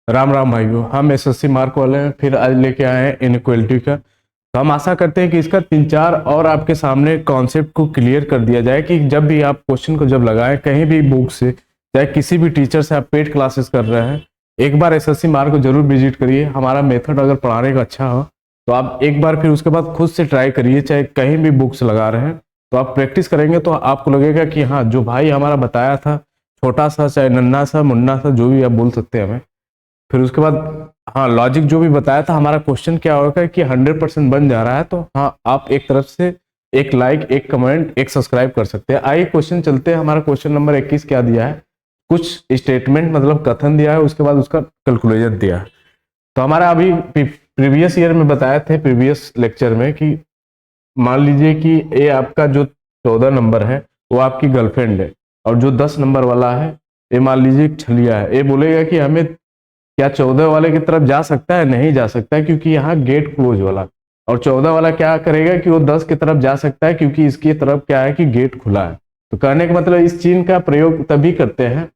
राम राम भाइयों, हम SSC mark वाले हैं। फिर आज लेके आए हैं इनइक्वलिटी का। तो हम आशा करते हैं कि इसका तीन चार और आपके सामने कॉन्सेप्ट को क्लियर कर दिया जाए कि जब भी आप क्वेश्चन को जब लगाएं कहीं भी बुक से, चाहे किसी भी टीचर से आप पेड क्लासेस कर रहे हैं, एक बार एसएससी मार्क को जरूर विजिट करिए। हमारा मेथड अगर पढ़ाने का अच्छा हो तो आप एक बार फिर उसके बाद खुद से ट्राई करिए, चाहे कहीं भी बुक्स लगा रहे हैं तो आप प्रैक्टिस करेंगे तो आपको लगेगा कि हाँ, जो भाई हमारा बताया था, छोटा सा चाहे नन्ना सा मुन्ना सा जो भी आप बोल सकते हैं हमें। फिर उसके बाद हाँ, लॉजिक जो भी बताया था, हमारा क्वेश्चन क्या होगा कि 100% बन जा रहा है तो हाँ, आप एक तरफ से एक लाइक, एक कमेंट, एक सब्सक्राइब कर सकते हैं। आइए क्वेश्चन चलते हैं। हमारा क्वेश्चन नंबर 21 क्या दिया है, कुछ स्टेटमेंट मतलब कथन दिया है, उसके बाद उसका कैलकुलेशन दिया है। तो हमारा अभी प्रीवियस ईयर में बताए थे, प्रीवियस लेक्चर में, कि मान लीजिए कि ये आपका जो 14 नंबर है वो आपकी गर्लफ्रेंड है, और जो 10 नंबर वाला है ये मान लीजिए छलिया है। ये बोलेगा कि हमें क्या 14 वाले की तरफ जा सकता है? नहीं जा सकता है, क्योंकि यहाँ गेट क्लोज वाला। और 14 वाला क्या करेगा कि वो 10 की तरफ जा सकता है, क्योंकि इसकी तरफ क्या है कि गेट खुला है। तो कहने का मतलब इस चिन्ह का प्रयोग तभी करते हैं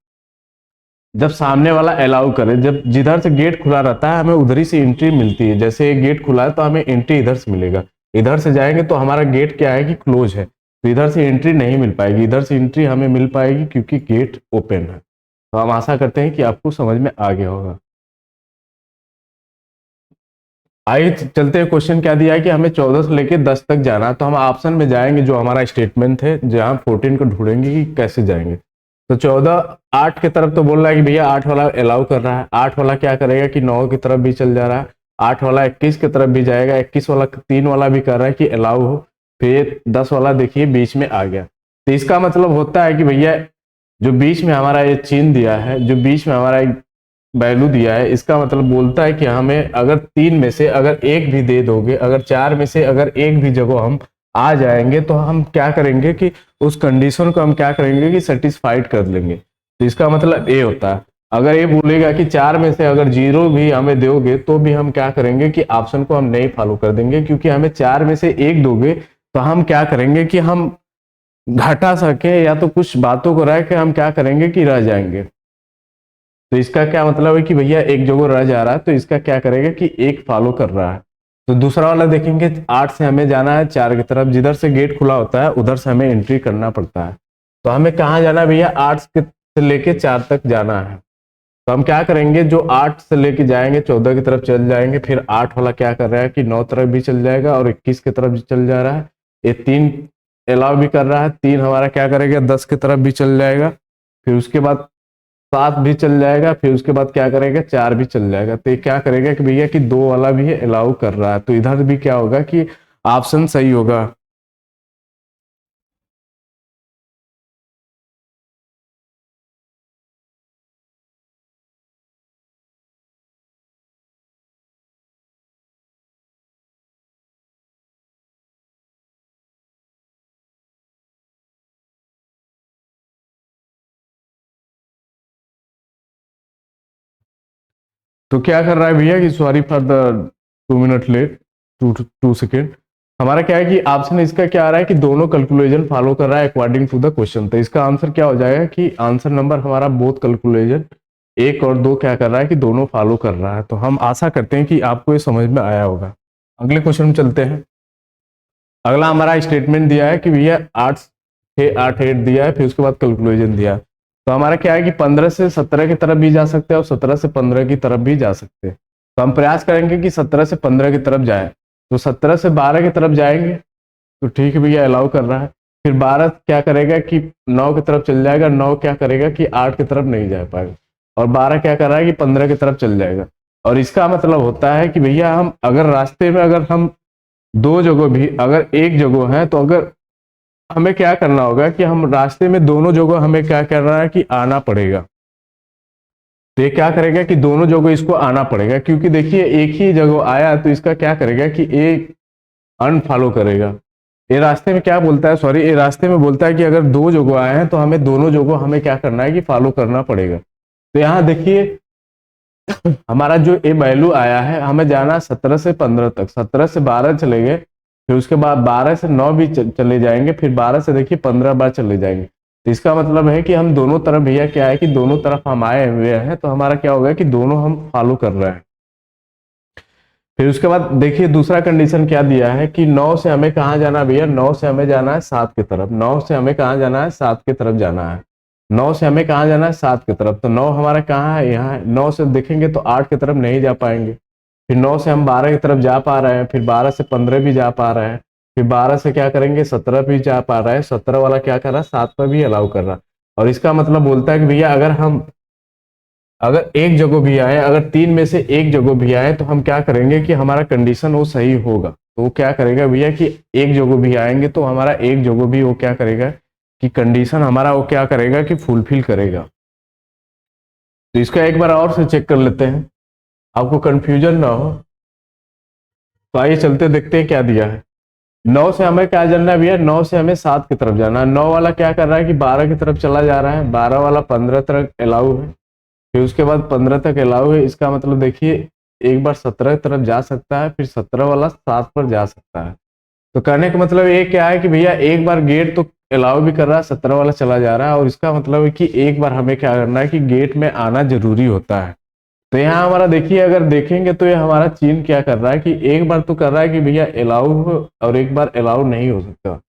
जब सामने वाला अलाउ करे। जब जिधर से गेट खुला रहता है हमें उधर ही से एंट्री मिलती है। जैसे ये गेट खुला है तो हमें एंट्री इधर से मिलेगा, इधर से जाएंगे तो हमारा गेट क्या है कि क्लोज है, तो इधर से एंट्री नहीं मिल पाएगी, इधर से एंट्री हमें मिल पाएगी क्योंकि गेट ओपन है। तो हम आशा करते हैं कि आपको समझ में आ गया होगा। आइए चलते हैं। क्वेश्चन क्या दिया है कि हमें 14 से लेकर 10 तक जाना है। तो हम ऑप्शन में जाएंगे, जो हमारा स्टेटमेंट है, जहां 14 को ढूंढेंगे कि कैसे जाएंगे। तो 14 8 की तरफ तो बोल रहा है कि भैया 8 वाला अलाउ कर रहा है। 8 वाला क्या करेगा कि 9 की तरफ भी चल जा रहा है। 8 वाला 21 की तरफ भी जाएगा। 21 वाला 3 वाला भी कर रहा है कि अलाउ हो। फिर 10 वाला देखिए बीच में आ गया। तो इसका मतलब होता है कि भैया जो बीच में हमारा ये चिन्ह दिया है, जो बीच में हमारा वैल्यू दिया है, इसका मतलब बोलता है कि हमें अगर 3 में से अगर एक भी दे दोगे, अगर 4 में से अगर एक भी जगह हम आ जाएंगे, तो हम क्या करेंगे कि उस कंडीशन को हम क्या करेंगे कि सेटिस्फाइड कर लेंगे। तो इसका मतलब ये होता है, अगर ये बोलेगा कि 4 में से अगर 0 भी हमें दोगे तो भी हम क्या करेंगे कि ऑप्शन को हम नहीं फॉलो कर देंगे, क्योंकि हमें 4 में से एक दोगे तो हम क्या करेंगे कि हम घटा सके या तो कुछ बातों को रह के हम क्या करेंगे कि रह जाएंगे। तो इसका क्या मतलब है कि भैया एक जगह रह जा रहा है, तो इसका क्या करेगा कि एक फॉलो कर रहा है। तो दूसरा वाला देखेंगे, 8 से हमें जाना है 4 की तरफ, जिधर से गेट खुला होता है उधर से हमें एंट्री करना पड़ता है। तो हमें कहाँ जाना है भैया? 8 से लेके 4 तक जाना है। तो हम क्या करेंगे, जो 8 से लेके जाएंगे 14 की तरफ चल जाएंगे। फिर 8 वाला क्या कर रहा है कि 9 तरफ भी चल जाएगा और 21 की तरफ भी चल जा रहा है। ये 3 अलाउ भी कर रहा है। 3 हमारा क्या करेगा, 10 की तरफ भी चल जाएगा। फिर उसके बाद 7 भी चल जाएगा। फिर उसके बाद क्या करेगा, 4 भी चल जाएगा। तो ये क्या करेगा कि भैया कि 2 वाला भी अलाउ कर रहा है, तो इधर भी क्या होगा कि ऑप्शन सही होगा। तो क्या कर रहा है भैया कि sorry for the 2 minute late, 2 second. हमारा क्या है कि ऑप्शन इसका क्या आ रहा है कि दोनों कैलकुलेशन फॉलो कर रहा है अकॉर्डिंग टू द क्वेश्चन। तो इसका आंसर क्या हो जाएगा कि आंसर नंबर हमारा बोथ कैलकुलेशन 1 और 2 क्या कर रहा है कि दोनों फॉलो कर रहा है। तो हम आशा करते हैं कि आपको ये समझ में आया होगा। अगले क्वेश्चन में चलते हैं। अगला हमारा स्टेटमेंट दिया है कि भैया 8 6 8 8 दिया है, फिर उसके बाद कैलकुलेशन दिया है। तो हमारा क्या है कि 15 से 17 की तरफ भी जा सकते हैं और 17 से 15 की तरफ भी जा सकते हैं। तो हम प्रयास करेंगे कि 17 से 15 की तरफ जाए। तो 17 से 12 की तरफ जाएंगे तो ठीक है भैया, अलाउ कर रहा है। फिर 12 क्या करेगा कि 9 की तरफ चल जाएगा। 9 क्या करेगा कि 8 की तरफ नहीं जा पाएगा। और 12 क्या कर रहा है कि 15 की तरफ चल जाएगा। और इसका मतलब होता है कि भैया हम अगर रास्ते में अगर हम दो जगह भी अगर एक जगह है, तो अगर हमें क्या करना होगा कि हम रास्ते में दोनों जगह हमें क्या करना है कि आना पड़ेगा। तो ये क्या करेगा कि दोनों जगह इसको आना पड़ेगा, क्योंकि देखिए एक ही जगह आया तो इसका क्या करेगा कि एक अनफॉलो करेगा। ये रास्ते में क्या बोलता है, सॉरी, ये रास्ते में बोलता है कि अगर दो जगह आए हैं तो हमें दोनों जगह हमें क्या करना है कि फॉलो करना पड़ेगा। तो यहाँ देखिए हमारा जो ए वैल्यू आया है, हमें जाना 17 से 15 तक। 17 से 12 चले गए, फिर उसके बाद 12 से 9 भी चले जाएंगे, फिर 12 से देखिए 15 बार चले जाएंगे। तो इसका मतलब है कि हम दोनों तरफ भैया क्या है कि दोनों तरफ हम आए हुए हैं, तो हमारा क्या होगा कि दोनों हम फॉलो कर रहे हैं। फिर उसके बाद देखिए दूसरा कंडीशन क्या दिया है कि 9 से हमें कहाँ जाना है भैया, 9 से हमें जाना है 7 की तरफ। 9 से हमें कहाँ जाना है, 7 की तरफ जाना है। 9 से हमें कहाँ जाना है, 7 की तरफ। तो 9 हमारा कहाँ है, यहाँ है। 9 से देखेंगे तो 8 की तरफ नहीं जा पाएंगे। फिर 9 से हम 12 की तरफ जा पा रहे हैं, फिर 12 से 15 भी जा पा रहे हैं, फिर 12 से क्या करेंगे 17 भी जा पा रहा है। 17 वाला क्या कर रहा है, 7 पर भी अलाउ कर रहा है। और इसका मतलब बोलता है कि भैया अगर एक जगह भी आए, अगर तीन में से एक जगह भी आए, तो हम क्या करेंगे कि हमारा कंडीशन वो सही होगा। तो वो क्या करेगा भैया कि एक जगह भी आएंगे तो हमारा एक जगह भी वो क्या करेगा कि कंडीशन हमारा वो क्या करेगा कि फुलफिल करेगा। तो इसका एक बार और से चेक कर लेते हैं, आपको कंफ्यूजन ना हो। तो आइए चलते देखते हैं क्या दिया है। 9 से हमें क्या जाना है भैया, 9 से हमें 7 की तरफ जाना है। 9 वाला क्या कर रहा है कि 12 की तरफ चला जा रहा है, 12 वाला 15 तक अलाउ है, फिर उसके बाद 15 तक अलाउ है। इसका मतलब देखिए एक बार 17 की तरफ जा सकता है, फिर 17 वाला 7 पर जा सकता है। तो कहने का मतलब ये क्या है कि भैया एक बार गेट तो अलाउ भी कर रहा है, 17 वाला चला जा रहा है, और इसका मतलब है कि एक बार हमें क्या करना है कि गेट में आना जरूरी होता है। तो यहाँ हमारा देखिए अगर देखेंगे तो ये हमारा चीन क्या कर रहा है कि एक बार तो कर रहा है कि भैया अलाउ हो, और एक बार अलाउ नहीं हो सकता।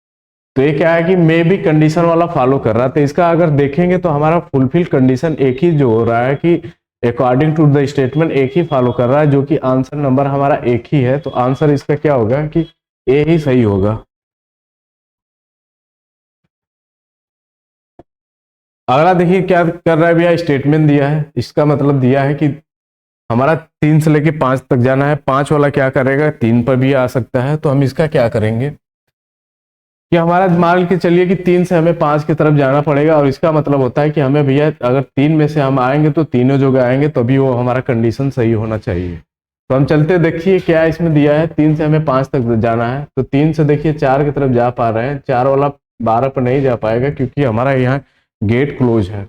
तो ये क्या है कि मे भी कंडीशन वाला फॉलो कर रहा है। तो इसका अगर देखेंगे तो हमारा फुलफिल कंडीशन एक ही जो हो रहा है कि अकॉर्डिंग टू द स्टेटमेंट एक ही फॉलो कर रहा है, जो कि आंसर नंबर हमारा एक ही है। तो आंसर इसका क्या होगा कि ए ही सही होगा। अगला देखिए क्या कर रहा है भैया, स्टेटमेंट दिया है। इसका मतलब दिया है कि हमारा 3 से लेके 5 तक जाना है। 5 वाला क्या करेगा, 3 पर भी आ सकता है। तो हम इसका क्या करेंगे कि हमारा मान के चलिए कि 3 से हमें 5 की तरफ जाना पड़ेगा, और इसका मतलब होता है कि हमें भैया अगर 3 में से हम आएंगे तो तीनों जगह आएंगे, तभी वो हमारा कंडीशन सही होना चाहिए। तो हम चलते देखिए क्या इसमें दिया है। 3 से हमें 5 तक जाना है, तो 3 से देखिए 4 की तरफ जा पा रहे हैं। 4 वाला 12 पर नहीं जा पाएगा क्योंकि हमारा यहाँ गेट क्लोज है।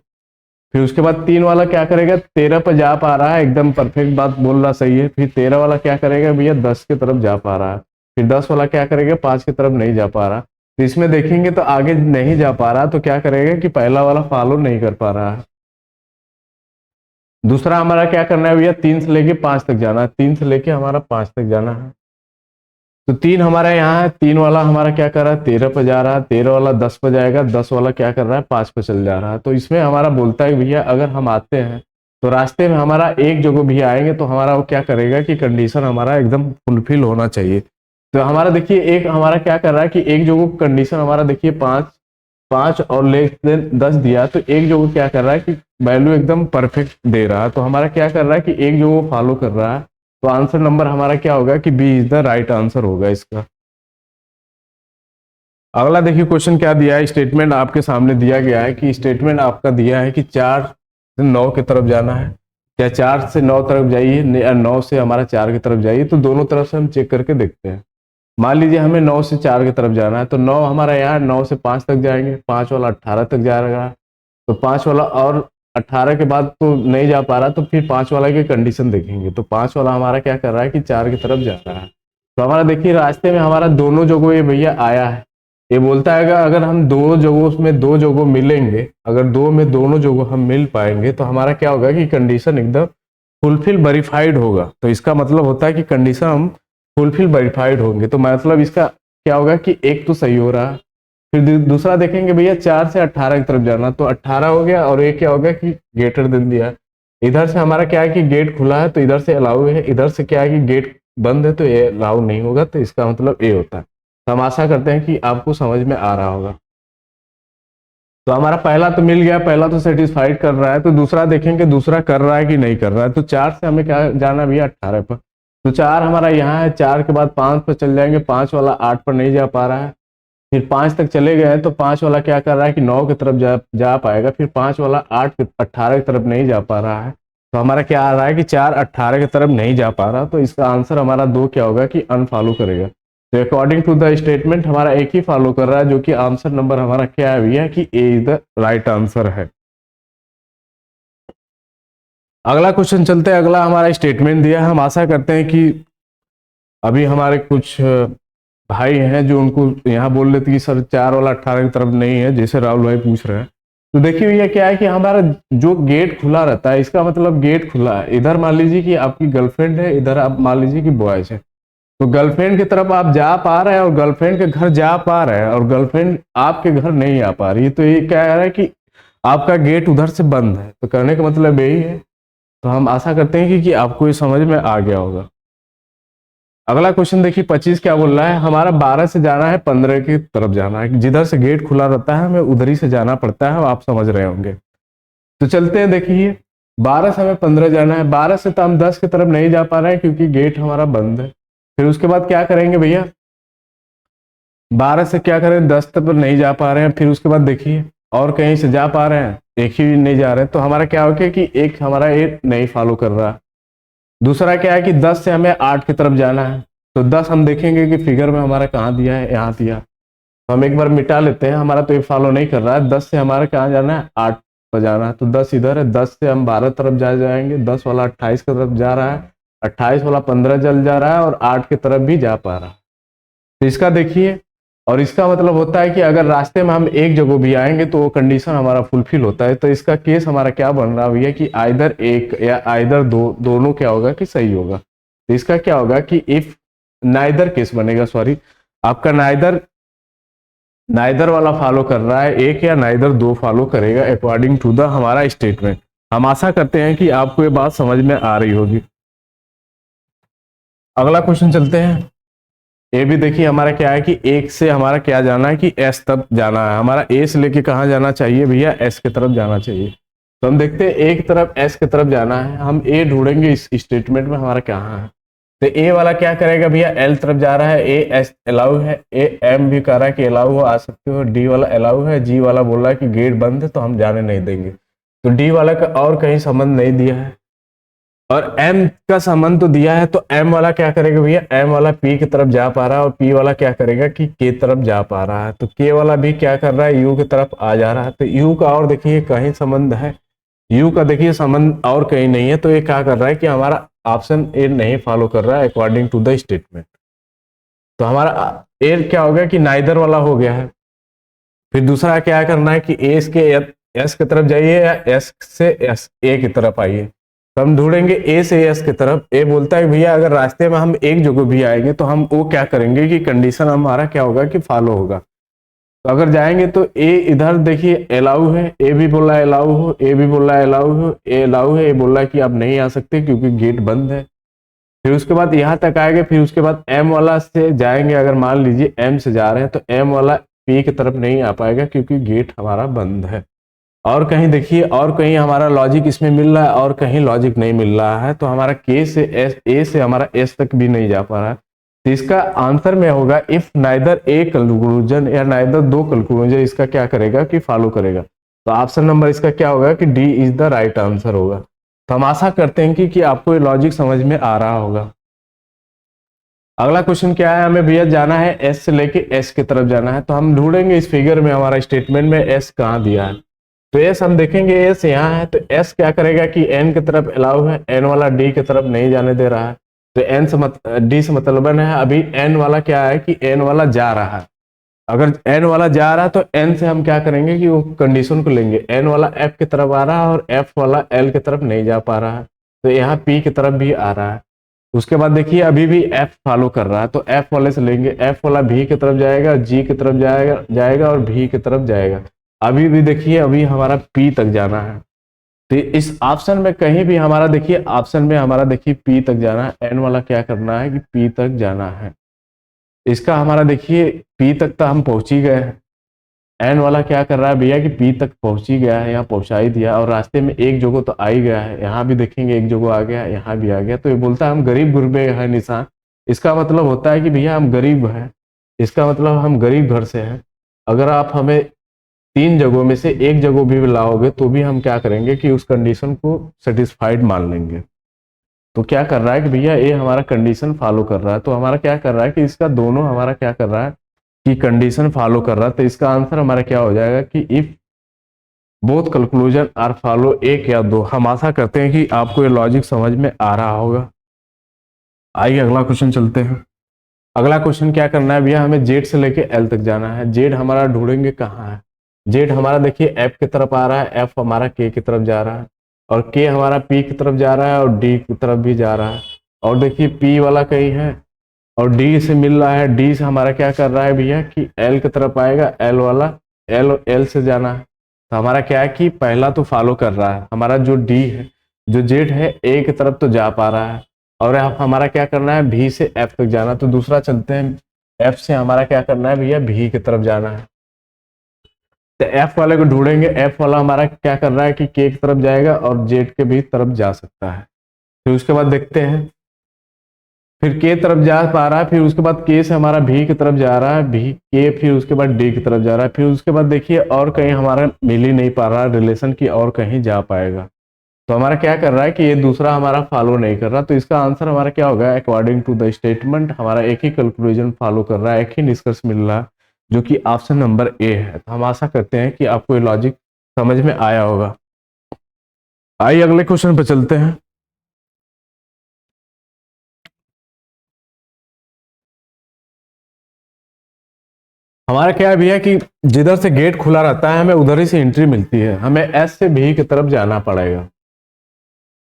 फिर उसके बाद 3 वाला क्या करेगा, 13 पर जा पा रहा है, एकदम परफेक्ट बात बोल रहा, सही है। फिर 13 वाला क्या करेगा भैया, 10 की तरफ जा पा रहा है। फिर 10 वाला क्या करेगा, 5 की तरफ नहीं जा पा रहा। तो इसमें देखेंगे तो आगे नहीं जा पा रहा, तो क्या करेगा कि पहला वाला फॉलो नहीं कर पा रहा है। दूसरा हमारा क्या करना है भैया, 3 से लेके 5 तक जाना है। 3 से लेके हमारा 5 तक जाना है। तो 3 हमारा यहाँ है, 3 वाला हमारा क्या कर रहा है, 13 पर जा रहा है। 13 वाला 10 पर जाएगा, 10 वाला क्या कर रहा है, 5 पर चल जा रहा है। तो इसमें हमारा बोलता है भैया अगर हम आते हैं तो रास्ते में हमारा एक जगह भी आएंगे तो हमारा वो क्या करेगा कि कंडीशन हमारा एकदम फुलफिल होना चाहिए। तो हमारा देखिए एक हमारा क्या कर रहा है कि एक जगह कंडीशन हमारा देखिए 5 5 और लेस देन 10 दिया, तो एक जगह क्या कर रहा है कि वैल्यू एकदम परफेक्ट दे रहा है। तो हमारा क्या कर रहा है कि एक जगह फॉलो कर रहा है। तो आंसर नंबर हमारा क्या होगा कि B is the right answer होगा इसका। अगला देखिए क्वेश्चन क्या दिया है, स्टेटमेंट आपके सामने दिया गया है कि स्टेटमेंट आपका दिया है कि 4 से 9 की तरफ जाना है। क्या 4 से 9 तरफ जाइए, 9 से हमारा 4 की तरफ जाइए। तो दोनों तरफ से हम चेक करके देखते हैं। मान लीजिए हमें 9 से 4 की तरफ जाना है, तो 9 हमारा यहाँ 9 से 5 तक जाएंगे। 5 वाला 18 तक जाएगा, तो 5 वाला और 18 के बाद तो नहीं जा पा रहा, तो फिर 5 वाला की कंडीशन देखेंगे। तो 5 वाला हमारा क्या कर रहा है कि 4 की तरफ जा रहा है। तो हमारा देखिए रास्ते में हमारा दोनों जगह ये भैया आया है। ये बोलता है अगर हम दो जगहों में दो जगह मिलेंगे, अगर दो में दोनों जगह हम मिल पाएंगे, तो हमारा क्या होगा कि कंडीशन एकदम फुलफिल वेरीफाइड होगा। तो इसका मतलब होता है कि कंडीशन हम फुलफिल वेरीफाइड होंगे। तो मतलब इसका क्या होगा कि एक तो सही हो रहा है। फिर दूसरा देखेंगे भैया 4 से 18 की तरफ जाना, तो 18 हो गया, और एक क्या हो गया कि ग्रेटर देन दिया। इधर से हमारा क्या है कि गेट खुला है, तो इधर से अलाउ है। इधर से क्या है कि गेट बंद है, तो ये अलाउ नहीं होगा। तो इसका मतलब ए होता है। तो हम आशा करते हैं कि आपको समझ में आ रहा होगा। तो हमारा पहला तो मिल गया, पहला तो सेटिस्फाइड कर रहा है। तो दूसरा देखेंगे दूसरा कर रहा है कि नहीं कर रहा है। तो 4 से हमें क्या जाना भैया, 18 पर। तो 4 हमारा यहाँ है, 4 के बाद 5 पर चल जाएंगे। 5 वाला 8 पर नहीं जा पा रहा है। फिर 5 तक चले गए हैं, तो 5 वाला क्या कर रहा है कि 9 की तरफ जा पाएगा। फिर 5 वाला 18 की तरफ नहीं जा पा रहा है। तो हमारा क्या आ रहा है कि 4 18 की तरफ नहीं जा पा रहा। तो इसका आंसर हमारा 2 क्या होगा कि अनफॉलो करेगा। तो अकॉर्डिंग टू द स्टेटमेंट हमारा एक ही फॉलो कर रहा है, जो कि आंसर नंबर हमारा क्या है भैया कि ए इज द राइट आंसर है। अगला क्वेश्चन चलते हैं। अगला हमारा स्टेटमेंट दिया है। हम आशा करते हैं कि अभी हमारे कुछ भाई हैं जो उनको यहाँ बोल लेते कि सर 4 वाला 18 की तरफ नहीं है, जैसे राहुल भाई पूछ रहे हैं। तो देखिए भैया क्या है कि हमारा जो गेट खुला रहता है, इसका मतलब गेट खुला है। इधर मान लीजिए कि आपकी गर्लफ्रेंड है, इधर आप मान लीजिए कि बॉयज है, तो गर्लफ्रेंड की तरफ आप जा पा रहे हैं और गर्लफ्रेंड के घर जा पा रहे हैं, और गर्लफ्रेंड आपके घर नहीं आ पा रही है, तो ये क्या है कि आपका गेट उधर से बंद है। तो कहने का मतलब यही है। तो हम आशा करते हैं कि आपको ये समझ में आ गया होगा। अगला क्वेश्चन देखिए 25 क्या बोल रहा है, हमारा 12 से जाना है 15 की तरफ जाना है। जिधर से गेट खुला रहता है हमें उधर ही से जाना पड़ता है, आप समझ रहे होंगे। तो चलते हैं, देखिए 12 से हमें 15 जाना है। 12 से तो हम 10 की तरफ नहीं जा पा रहे हैं क्योंकि गेट हमारा बंद है। फिर उसके बाद क्या करेंगे भैया, 12 से क्या करें, 10 तक नहीं जा पा रहे हैं। फिर उसके बाद देखिए और कहीं से जा पा रहे हैं, एक ही नहीं जा रहे हैं। तो हमारा क्या हो गया कि एक हमारा ये नहीं फॉलो कर रहा। दूसरा क्या है कि 10 से हमें 8 की तरफ जाना है। तो 10 हम देखेंगे कि फिगर में हमारा कहाँ दिया है, यहाँ दिया। तो हम एक बार मिटा लेते हैं, हमारा तो ये फॉलो नहीं कर रहा है। 10 से हमारा कहाँ जाना है, 8 पर जाना है। तो 10 इधर है, 10 से हम 12 तरफ जाएंगे। 10 वाला 28 की तरफ जा रहा है, 28 वाला 15 जल जा रहा है, और 8 की तरफ भी जा पा रहा है। तो इसका देखिए, और इसका मतलब होता है कि अगर रास्ते में हम एक जगह भी आएंगे तो वो कंडीशन हमारा फुलफिल होता है। तो इसका केस हमारा क्या बन रहा है कि आइदर एक या आइदर दो, दोनों क्या होगा कि सही होगा। तो इसका क्या होगा कि इफ नाइदर केस बनेगा, सॉरी आपका नाइदर वाला फॉलो कर रहा है, एक या नाइदर दो फॉलो करेगा अकॉर्डिंग टू द हमारा स्टेटमेंट। हम आशा करते हैं कि आपको ये बात समझ में आ रही होगी। अगला क्वेश्चन चलते हैं। ये भी देखिए हमारा क्या है कि एक से हमारा क्या जाना है कि एस तक जाना है। हमारा ए से लेके कहाँ जाना चाहिए भैया, एस की तरफ जाना चाहिए। तो हम देखते हैं ए की तरफ, एस की तरफ जाना है। हम ए ढूंढेंगे इस स्टेटमेंट में हमारा कहाँ है। तो ए वाला क्या करेगा भैया, एल तरफ जा रहा है, ए एस अलाउ है, ए एम भी कह रहा है कि अलाउ हो, आ सकते हो, डी वाला अलाउ है, जी वाला बोल रहा है कि गेट बंद है तो हम जाने नहीं देंगे। तो डी वाला का और कहीं संबंध नहीं दिया है, और एम का संबंध तो दिया है। तो एम वाला क्या करेगा भैया, एम वाला पी की तरफ जा पा रहा है, और पी वाला क्या करेगा कि के तरफ जा पा रहा है। तो के वाला भी क्या कर रहा है, यू की तरफ आ जा रहा है। तो यू का और देखिए कहीं संबंध है, यू का देखिए संबंध और कहीं नहीं है। तो ये क्या कर रहा है कि हमारा ऑप्शन ए नहीं फॉलो कर रहा है अकॉर्डिंग टू द स्टेटमेंट। तो हमारा ए क्या हो गया कि नाइदर वाला हो गया है। फिर दूसरा क्या करना है कि एस के एस की तरफ जाइए या एस से एस ए की तरफ आइए। तो हम ढूंढेंगे ए से एस की तरफ। ए बोलता है भैया अगर रास्ते में हम एक जगह भी आएंगे तो हम वो क्या करेंगे कि कंडीशन हमारा क्या होगा कि फॉलो होगा। तो अगर जाएंगे तो ए इधर देखिए अलाउ है, ए भी बोल रहा है अलाउ हो, ए भी बोल रहा है अलाउ हो, ए अलाउ है, ए बोल रहा है कि आप नहीं आ सकते क्योंकि गेट बंद है। फिर उसके बाद यहाँ तक आएंगे, फिर उसके बाद एम वाला से जाएंगे। अगर मान लीजिए एम से जा रहे हैं तो एम वाला पी की तरफ नहीं आ पाएगा क्योंकि गेट हमारा बंद है। और कहीं देखिए, और कहीं हमारा लॉजिक इसमें मिल रहा है और कहीं लॉजिक नहीं मिल रहा है। तो हमारा के से एस, ए से हमारा एस तक भी नहीं जा पा रहा है। तो इसका आंसर में होगा इफ नाइदर ए कंक्लूजन या नाइदर दो कंक्लूजन, इसका क्या करेगा कि फॉलो करेगा। तो ऑप्शन नंबर इसका क्या होगा कि D is the right answer होगा। तो हम आशा करते हैं कि आपको ये लॉजिक समझ में आ रहा होगा। अगला क्वेश्चन क्या है, हमें भैया जाना है एस से लेके एस की तरफ जाना है। तो हम ढूंढेंगे इस फिगर में हमारा स्टेटमेंट में एस कहाँ दिया है। तो एस हम देखेंगे एस यहाँ है। तो एस क्या करेगा कि एन की तरफ अलाउ है, एन वाला डी की तरफ नहीं जाने दे रहा है। तो एन से डी से मतलब है अभी एन वाला क्या है कि एन वाला जा रहा है। अगर एन वाला जा रहा है तो एन से हम क्या करेंगे कि वो कंडीशन को लेंगे, एन वाला एफ की तरफ आ रहा है और एफ वाला एल की तरफ नहीं जा पा रहा है। तो यहाँ पी की तरफ भी आ रहा है। उसके बाद देखिए अभी भी एफ फॉलो कर रहा है। तो एफ वाले से लेंगे, एफ वाला भी की तरफ जाएगा, जी की तरफ जाएगा और भी की तरफ जाएगा। अभी भी देखिए अभी हमारा पी तक जाना है। तो इस ऑप्शन में कहीं भी हमारा देखिए, ऑप्शन में हमारा देखिए पी तक जाना है। एन वाला क्या करना है कि पी तक जाना है। इसका हमारा देखिए पी तक तो हम पहुंच ही गए हैं। एन वाला क्या कर रहा है भैया कि पी तक पहुंच ही गया है, यहाँ पहुंचा ही दिया, और रास्ते में एक जगह तो आ ही गया है। यहाँ भी देखेंगे एक जगह आ गया, यहाँ भी आ गया। तो ये बोलता है हम गरीब गुरबे है निशान। इसका मतलब होता है कि भैया हम गरीब हैं, इसका मतलब हम गरीब घर से हैं। अगर आप हमें 3 जगहों में से एक जगह भी लाओगे तो भी हम क्या करेंगे कि उस कंडीशन को सेटिस्फाइड मान लेंगे। तो क्या कर रहा है कि भैया ये हमारा कंडीशन फॉलो कर रहा है। तो हमारा क्या कर रहा है कि इसका दोनों हमारा क्या कर रहा है कि कंडीशन फॉलो कर रहा है। तो इसका आंसर हमारा क्या हो जाएगा कि if both conclusion are follow, एक या दो। हम आशा करते हैं कि आपको ये लॉजिक समझ में आ रहा होगा। आइए अगला क्वेश्चन चलते हैं। अगला क्वेश्चन क्या करना है भैया, हमें जेड से लेके एल तक जाना है। जेड हमारा ढूंढेंगे कहाँ है, जेड हमारा देखिए एफ की तरफ आ रहा है, एफ हमारा के की तरफ जा रहा है, और के हमारा पी की तरफ जा रहा है, और डी की तरफ भी जा रहा है। और देखिए पी वाला कहीं है और डी से मिल रहा है, डी से हमारा क्या कर रहा है भैया कि एल की तरफ आएगा, एल वाला एल एल से जाना है। तो हमारा क्या है कि पहला तो फॉलो कर रहा है, हमारा जो डी है जो जेड है ए की तरफ तो जा पा रहा है, और अब हमारा क्या करना है भी से एफ तक जाना। तो दूसरा चलते हैं, एफ से हमारा क्या करना है भैया भी की तरफ जाना है। तो एफ वाले को ढूंढेंगे, एफ वाला हमारा क्या कर रहा है कि के की तरफ जाएगा और जेड के भी तरफ जा सकता है। फिर उसके बाद देखते हैं, फिर के तरफ जा पा रहा है, फिर उसके बाद के से हमारा भी की तरफ जा रहा है, भी के फिर उसके बाद डी की तरफ जा रहा है। फिर उसके बाद देखिए और कहीं हमारा मिल ही नहीं पा रहा रिलेशन की, और कहीं जा पाएगा। तो हमारा क्या कर रहा है कि ये दूसरा हमारा फॉलो नहीं कर रहा। तो इसका आंसर हमारा क्या होगा, अकॉर्डिंग टू द स्टेटमेंट हमारा एक ही कंक्लूजन फॉलो कर रहा है, एक ही निष्कर्ष मिल रहा है, जो कि ऑप्शन नंबर ए है। तो हम आशा करते हैं कि आपको ये लॉजिक समझ में आया होगा। आइए अगले क्वेश्चन पे चलते हैं। हमारा क्या है भैया कि जिधर से गेट खुला रहता है हमें उधर ही से एंट्री मिलती है, हमें एस से भी की तरफ जाना पड़ेगा।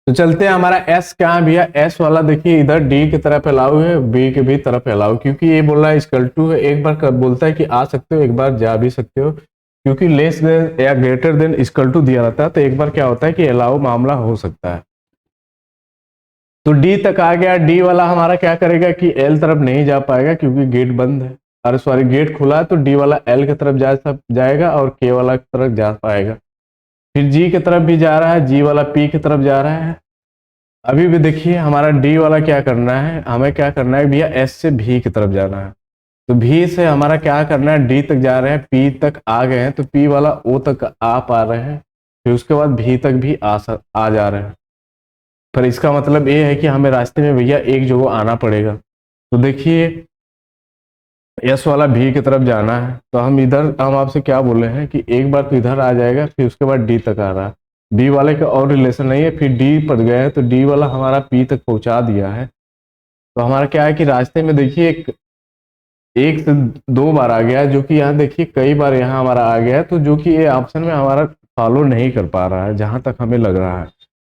तो चलते हैं, हमारा एस क्या है भैया, एस वाला देखिए इधर डी की तरफ अलाउ है, बी के भी तरफ अलाउ, क्योंकि ये बोल रहा है इक्वल टू है, एक बार बोलता है कि आ सकते हो, एक बार जा भी सकते हो, क्योंकि लेस देन या ग्रेटर देन इक्वल टू दिया रहता है। तो एक बार क्या होता है कि अलाउ मामला हो सकता है। तो डी तक आ गया, डी वाला हमारा क्या करेगा कि एल तरफ नहीं जा पाएगा क्योंकि गेट बंद है, अरे सॉरी गेट खुला है। तो डी वाला एल की तरफ जाएगा और के वाला की तरफ जा पाएगा। फिर जी की तरफ भी जा रहा है, जी वाला पी की तरफ जा रहा है। अभी भी देखिए हमारा डी वाला क्या करना है, हमें क्या करना है भैया एस से भी की तरफ जाना है। तो भी से हमारा क्या करना है, डी तक जा रहे हैं, पी तक आ गए हैं, तो पी वाला ओ तक आ पा रहे हैं, फिर उसके बाद भी तक भी आ जा रहे हैं। पर इसका मतलब ये है कि हमें रास्ते में भैया एक जगह आना पड़ेगा। तो देखिए एस वाला भी की तरफ जाना है, तो हम आपसे क्या बोले हैं कि एक बार तो इधर आ जाएगा, फिर उसके बाद डी तक आ रहा है, डी वाले का और रिलेशन नहीं है, फिर डी पर गए तो डी वाला हमारा पी तक पहुंचा दिया है। तो हमारा क्या है कि रास्ते में देखिए एक से दो बार आ गया, जो कि यहाँ देखिए कई बार यहाँ हमारा आ गया है, तो जो कि ये ऑप्शन में हमारा फॉलो नहीं कर पा रहा है जहां तक हमें लग रहा है।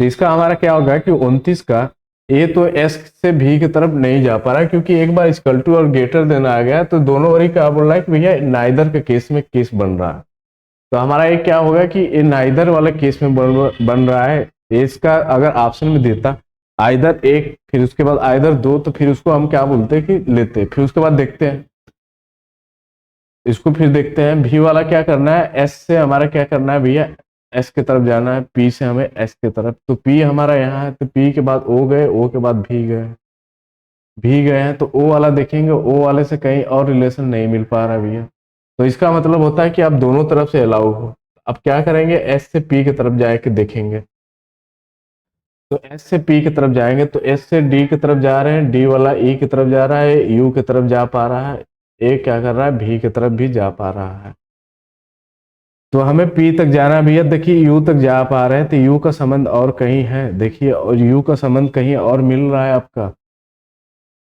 तो इसका हमारा क्या होगा कि 29 का ए तो एस से भी की तरफ नहीं जा पा रहा है, क्योंकि एक बार इक्वल टू और ग्रेटर देन आ गया, तो दोनों वही क्या बोल रहा है कि भैया नाइदर के केस में केस बन रहा है। तो हमारा एक क्या होगा कि ये नाइदर वाले केस में बन रहा है। इसका अगर ऑप्शन में देता आइदर एक फिर उसके बाद आइदर दो, तो फिर उसको हम क्या बोलते हैं कि लेते। फिर उसके बाद देखते हैं इसको, फिर देखते हैं भी वाला क्या करना है, एस से हमारा क्या करना है भैया एस की तरफ जाना है, पी से हमें एस की तरफ। तो पी हमारा यहाँ है, तो पी के बाद ओ गए, ओ के बाद भी गए हैं, तो ओ वाला देखेंगे, ओ वाले से कहीं और रिलेशन नहीं मिल पा रहा भैया। तो इसका मतलब होता है कि आप दोनों तरफ से अलाउ हो। अब क्या करेंगे, एस से पी की तरफ जाके देखेंगे। तो एस से पी की तरफ जाएंगे, तो एस से डी की तरफ जा रहे हैं, डी वाला ई की तरफ जा रहा है, यू की तरफ जा पा रहा है, ए क्या कर रहा है भी की तरफ भी जा पा रहा है। तो हमें पी तक जाना है भैया, देखिए यू तक जा पा रहे हैं, तो यू का संबंध और कहीं है देखिए, और यू का संबंध कहीं और मिल रहा है आपका।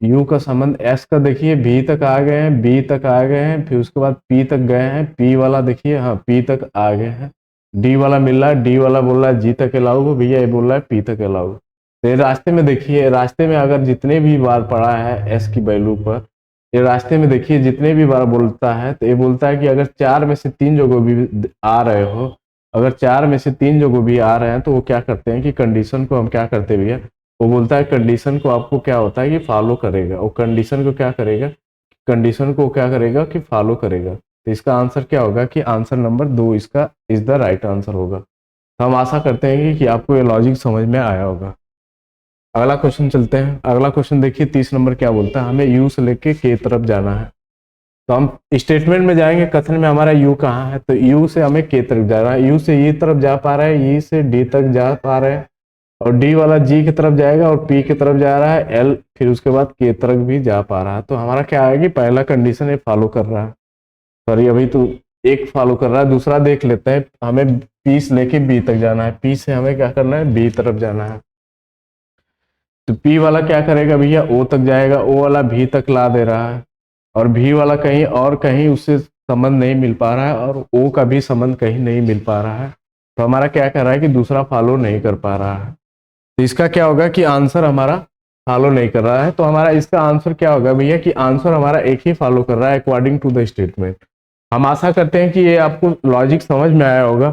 यू का संबंध एस का देखिए बी तक आ गए हैं, बी तक आ गए हैं, फिर उसके बाद पी तक गए हैं, पी वाला देखिए हाँ पी तक आ गए हैं, डी वाला मिल रहा है, डी वाला बोल रहा है जी तक अलाउ हो, भैया ये बोल रहा है पी तक अलाउ। तो ये रास्ते में देखिए, रास्ते में अगर जितने भी बार पड़ा है एस की वैल्यू पर, ये रास्ते में देखिए जितने भी बार बोलता है, तो ये बोलता है कि अगर चार में से तीन जगह भी आ रहे हो, अगर चार में से तीन जगह भी आ रहे हैं, तो वो क्या करते हैं कि कंडीशन को हम क्या करते हैं भैया, वो बोलता है कंडीशन को आपको क्या होता है कि फॉलो करेगा, वो कंडीशन को क्या करेगा, कंडीशन को क्या करेगा कि फॉलो करेगा। तो इसका आंसर क्या होगा कि आंसर नंबर 2 इसका इज द राइट आंसर होगा। तो हम आशा करते हैं कि आपको ये लॉजिक समझ में आया होगा। अगला क्वेश्चन चलते हैं। अगला क्वेश्चन देखिए 30 नंबर क्या बोलता है, हमें यू से लेके के तरफ जाना है। तो हम स्टेटमेंट में जाएंगे, कथन में हमारा यू कहाँ है, तो यू से हमें के तरफ जा रहा है, यू से ई तरफ जा पा रहा है, ई से डी तक जा पा रहे हैं, और डी वाला जी की तरफ जाएगा, और पी की तरफ जा रहा है एल, फिर उसके बाद के तरफ भी जा पा रहा है। तो हमारा क्या आएगी, पहला कंडीशन ये फॉलो कर रहा है, सॉरी अभी तो एक फॉलो कर रहा है, दूसरा देख लेते हैं। हमें पी से लेके बी तक जाना है, पी से हमें क्या करना है बी तरफ जाना है। तो पी वाला क्या करेगा भैया, ओ तक जाएगा, ओ वाला भी तक ला दे रहा है, और भी वाला कहीं और कहीं उससे संबंध नहीं मिल पा रहा है, और ओ का भी संबंध कहीं नहीं मिल पा रहा है, तो हमारा क्या कर रहा है कि दूसरा फॉलो नहीं कर पा रहा है। तो इसका क्या होगा कि आंसर हमारा फॉलो नहीं कर रहा है। तो हमारा इसका आंसर क्या होगा भैया कि आंसर हमारा एक ही फॉलो कर रहा है अकॉर्डिंग टू द स्टेटमेंट। हम आशा करते हैं कि ये आपको लॉजिक समझ में आया होगा।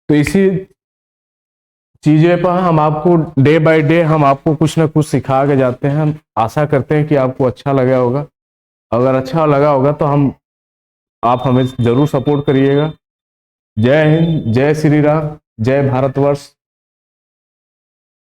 तो इसी चीजें पर हम आपको डे बाय डे हम आपको कुछ ना कुछ सिखा के जाते हैं। हम आशा करते हैं कि आपको अच्छा लगा होगा। अगर अच्छा लगा होगा तो हम आप हमें जरूर सपोर्ट करिएगा। जय हिंद, जय श्री राम, जय भारतवर्ष।